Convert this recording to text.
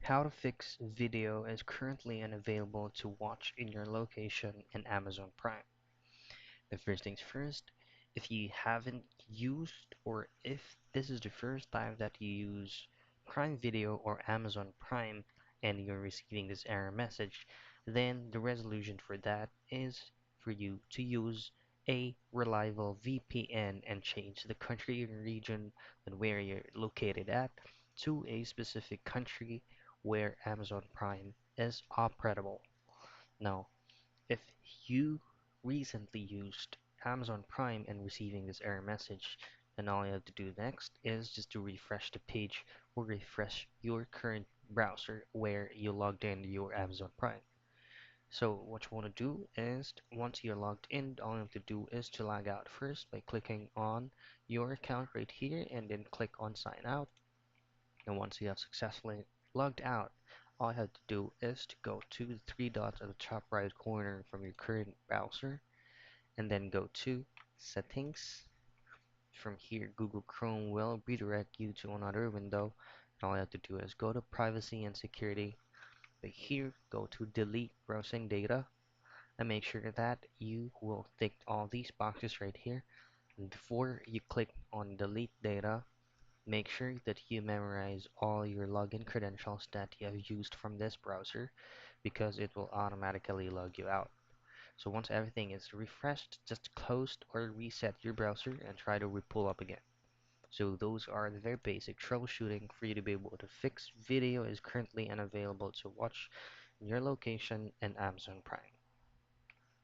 How to fix video is currently unavailable to watch in your location in Amazon Prime. The first things first, if you haven't used or if this is the first time that you use Prime Video or Amazon Prime and you're receiving this error message, then the resolution for that is for you to use a reliable VPN and change the country and region and where you're located at to a specific country where Amazon Prime is operable. Now, if you recently used Amazon Prime and receiving this error message, then all you have to do next is just to refresh the page or refresh your current browser where you logged in your Amazon Prime. So what you want to do is once you're logged in, all you have to do is to log out first by clicking on your account right here and then click on sign out. And once you have successfully logged out, all you have to do is to go to the three dots at the top right corner from your current browser and then go to settings. From here, Google Chrome will redirect you to another window. And all you have to do is go to privacy and security. But here, go to delete browsing data and make sure that you will tick all these boxes right here. And before you click on delete data, make sure that you memorize all your login credentials that you have used from this browser because it will automatically log you out. So once everything is refreshed, just close or reset your browser and try to re-pull up again. So those are the very basic troubleshooting for you to be able to fix video is currently unavailable to watch in your location in Amazon Prime.